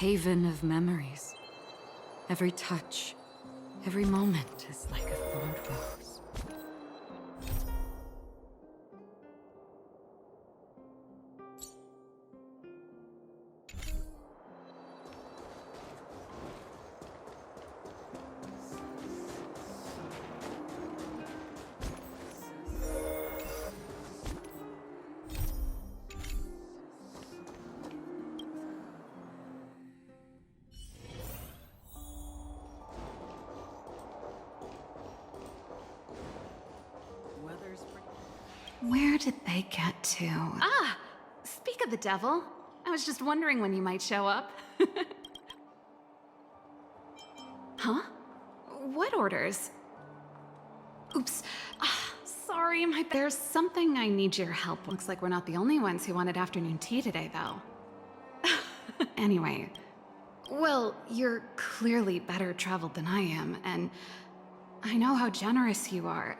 haven of memories. Every touch, every moment is like a thorned rose. Where did they get to? Ah! Speak of the devil. I was just wondering when you might show up. Huh? What orders? Oops. Sorry, there's something I need your help. Looks like we're not the only ones who wanted afternoon tea today, though. Anyway. Well, you're clearly better traveled than I am, and I know how generous you are.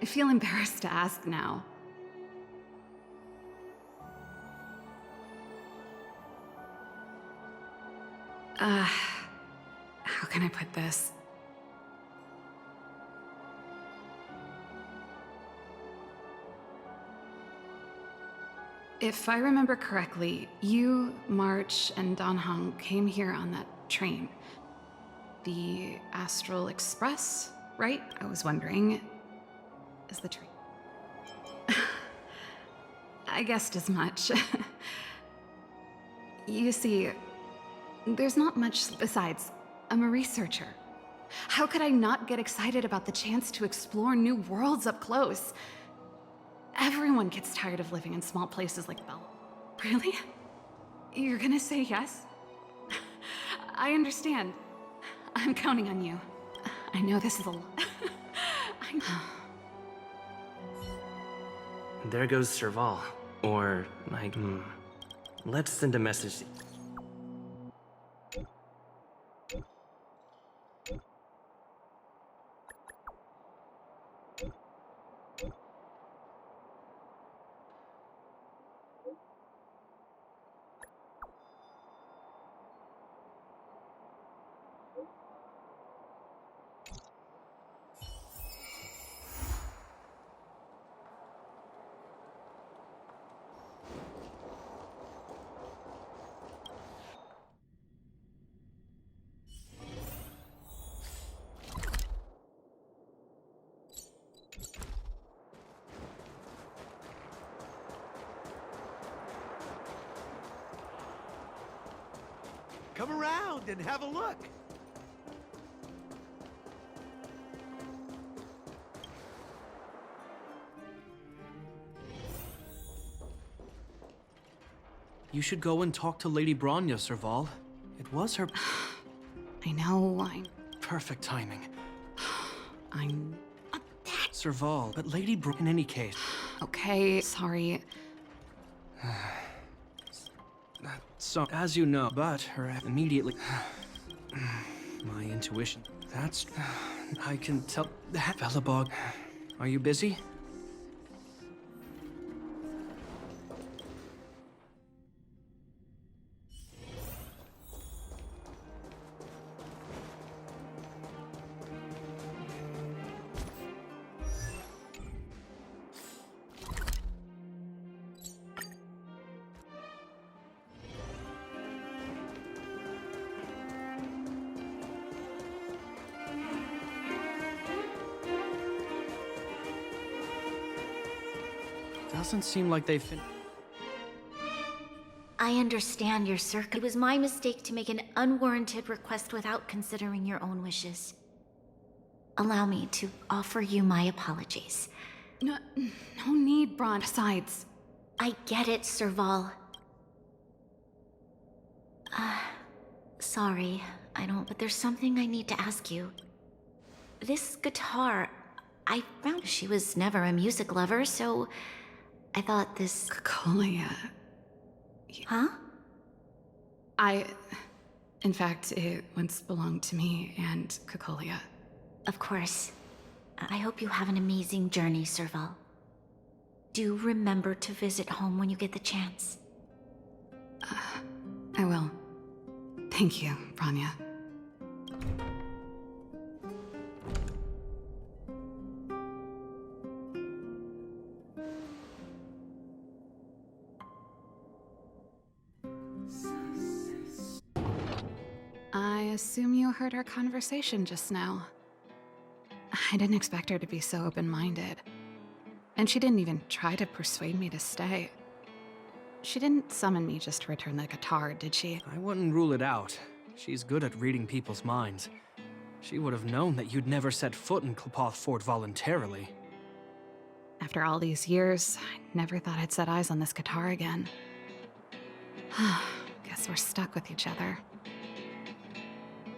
I feel embarrassed to ask now. How can I put this? If I remember correctly, you, March, and Don Hong came here on that train. The Astral Express, right? I was wondering, is the train? I guessed as much. You see, there's not much besides. I'm a researcher. How could I not get excited about the chance to explore new worlds up close? Everyone gets tired of living in small places like Bella. Really? You're gonna say yes? I understand. I'm counting on you. I know this is a lot. There goes Serval. Or, like, let's send a message. Come around and have a look. You should go and talk to Lady Bronya, Serval. It was her I know, I'm... perfect timing. I'm... Serval, but Lady in any case. Okay, sorry. So, as you know, but her immediately... My intuition. That's... I can tell... That Bellabog. Are you busy? Doesn't seem like they've fin- I understand your circ. It was my mistake to make an unwarranted request without considering your own wishes. Allow me to offer you my apologies. No need, Bron. Besides... I get it, Serval. Sorry, I don't... But there's something I need to ask you. This guitar, I found she was never a music lover, so... I thought this... Cocolia... Huh? In fact, it once belonged to me and Cocolia. Of course. I hope you have an amazing journey, Serval. Do remember to visit home when you get the chance. I will. Thank you, Rania. I assume you heard our conversation just now. I didn't expect her to be so open-minded. And she didn't even try to persuade me to stay. She didn't summon me just to return the guitar, did she? I wouldn't rule it out. She's good at reading people's minds. She would have known that you'd never set foot in Clopoth Fort voluntarily. After all these years, I never thought I'd set eyes on this guitar again. Guess we're stuck with each other.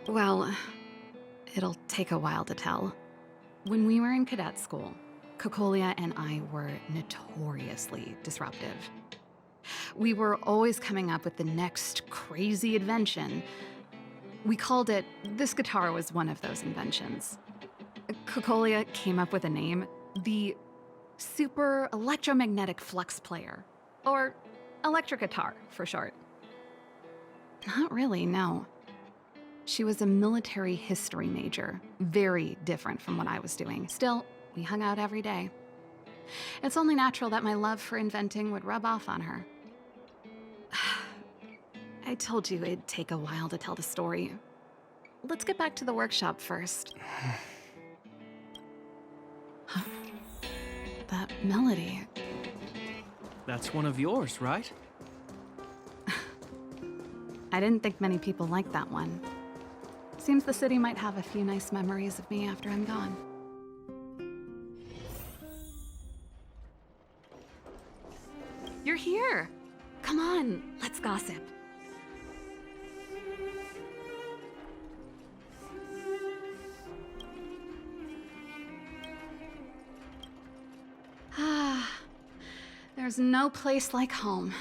Well, it'll take a while to tell. When we were in cadet school, Cocolia and I were notoriously disruptive. We were always coming up with the next crazy invention. We called it, this guitar was one of those inventions. Cocolia came up with a name, the Super Electromagnetic Flux Player, or electric guitar for short. Not really, no. She was a military history major, very different from what I was doing. Still, we hung out every day. It's only natural that my love for inventing would rub off on her. I told you it'd take a while to tell the story. Let's get back to the workshop first. Huh? That melody. That's one of yours, right? I didn't think many people liked that one. Seems the city might have a few nice memories of me after I'm gone. You're here! Come on, let's gossip. There's no place like home.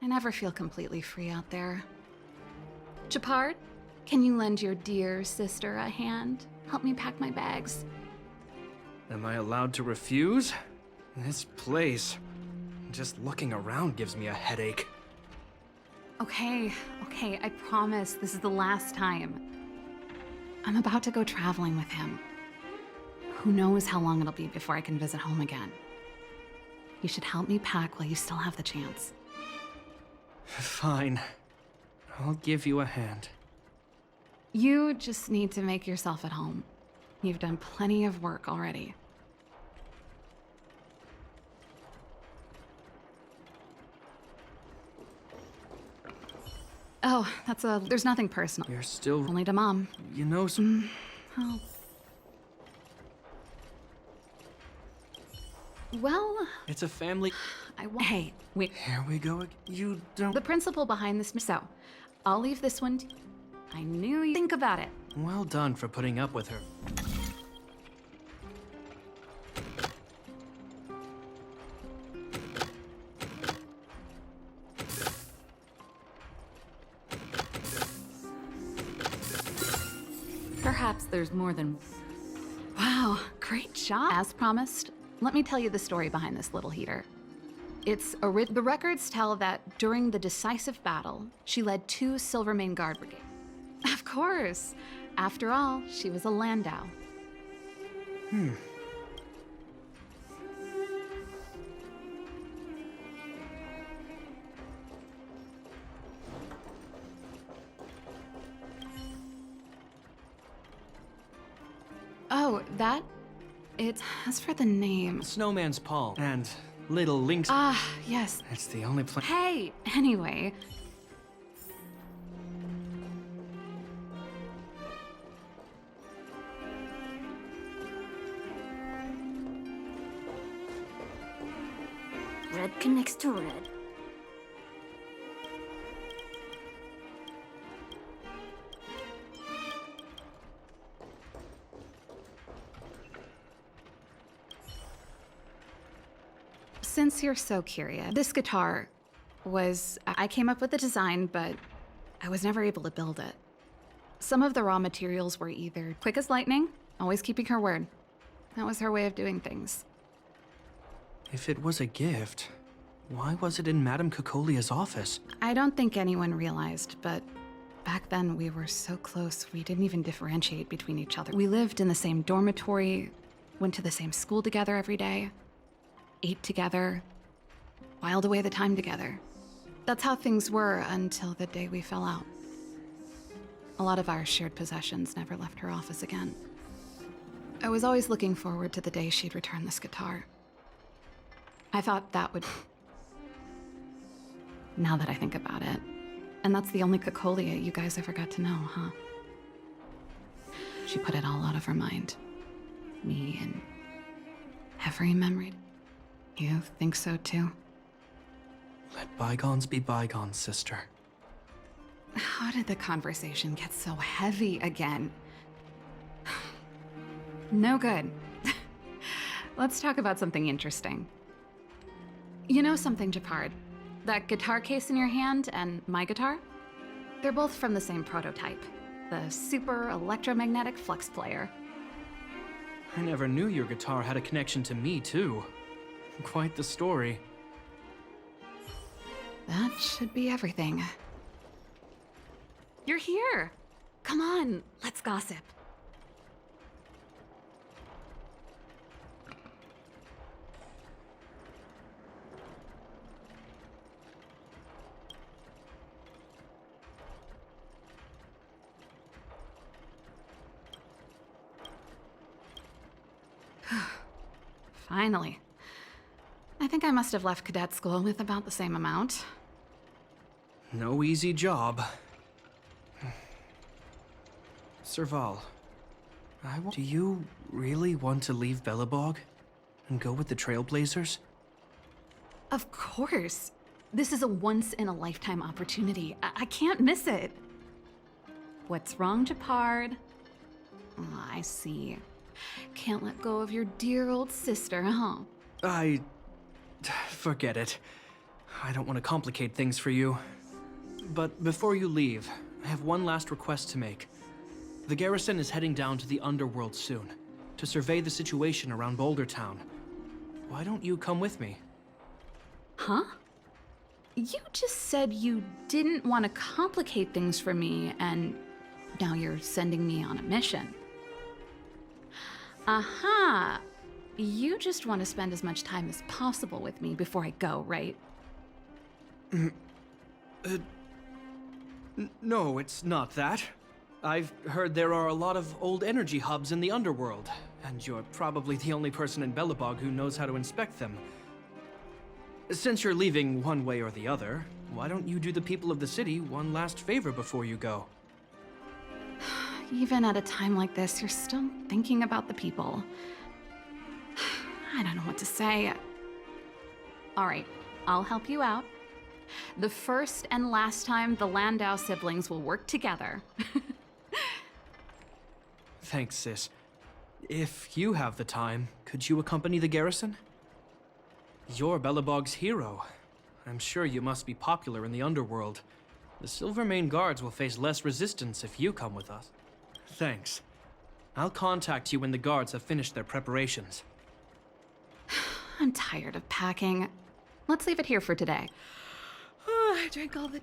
I never feel completely free out there. Chapard, can you lend your dear sister a hand? Help me pack my bags. Am I allowed to refuse? This place, just looking around gives me a headache. Okay, I promise this is the last time. I'm about to go traveling with him. Who knows how long it'll be before I can visit home again. You should help me pack while you still have the chance. Fine. I'll give you a hand. You just need to make yourself at home. You've done plenty of work already. Oh, there's nothing personal. You're still... Only to Mom. You know some... Oh. Well, It's a family... Hey, wait. Here we go again. You don't... The principle behind this, so I'll leave this one. I knew you'd think about it. Well done for putting up with her. Perhaps there's more than... Wow, great job. As promised, let me tell you the story behind this little heater. The records tell that during the decisive battle, she led 2 Silvermane Guard brigades. Of course. After all, she was a Landau. Oh, as for the name. Snowman's Paw and Little Lynx... Ah, yes. It's the only place... Hey, anyway. Red connects to red. Since you're so curious, this guitar I came up with the design, but I was never able to build it. Some of the raw materials were either quick as lightning, always keeping her word. That was her way of doing things. If it was a gift, Why was it in Madame Cocolia's office? I don't think anyone realized, but back then we were so close we didn't even differentiate between each other. We lived in the same dormitory, went to the same school together every day, ate together, whiled away the time together. That's how things were until the day we fell out. A lot of our shared possessions never left her office again. I was always looking forward to the day she'd return this guitar. I thought that would... Now that I think about it. And that's the only Cocolia you guys ever got to know, huh? She put it all out of her mind. Me and every memory. You think so too? Let bygones be bygones, sister. How did the conversation get so heavy again? No good. Let's talk about something interesting. You know something, Japard? That guitar case in your hand and my guitar? They're both from the same prototype. The Super Electromagnetic Flux Player. I never knew your guitar had a connection to me, too. Quite the story. That should be everything. You're here! Come on, let's gossip. Finally. I think I must have left cadet school with about the same amount. No easy job. Serval, do you really want to leave Belobog and go with the Trailblazers? Of course. This is a once-in-a-lifetime opportunity. I can't miss it. What's wrong, Japard? Oh, I see. Can't let go of your dear old sister, huh? Forget it. I don't want to complicate things for you. But before you leave, I have one last request to make. The garrison is heading down to the underworld soon, to survey the situation around Boulder Town. Why don't you come with me? Huh? You just said you didn't want to complicate things for me, and now you're sending me on a mission. Aha! You just want to spend as much time as possible with me before I go, right? No, it's not that. I've heard there are a lot of old energy hubs in the underworld, and you're probably the only person in Belobog who knows how to inspect them. Since you're leaving one way or the other, why don't you do the people of the city one last favor before you go? Even at a time like this, you're still thinking about the people. I don't know what to say. All right, I'll help you out. The first and last time the Landau siblings will work together. Thanks, sis. If you have the time, could you accompany the garrison? You're Belobog's hero. I'm sure you must be popular in the underworld. The Silvermane Guards will face less resistance if you come with us. Thanks. I'll contact you when the guards have finished their preparations. I'm tired of packing. Let's leave it here for today. I drank all the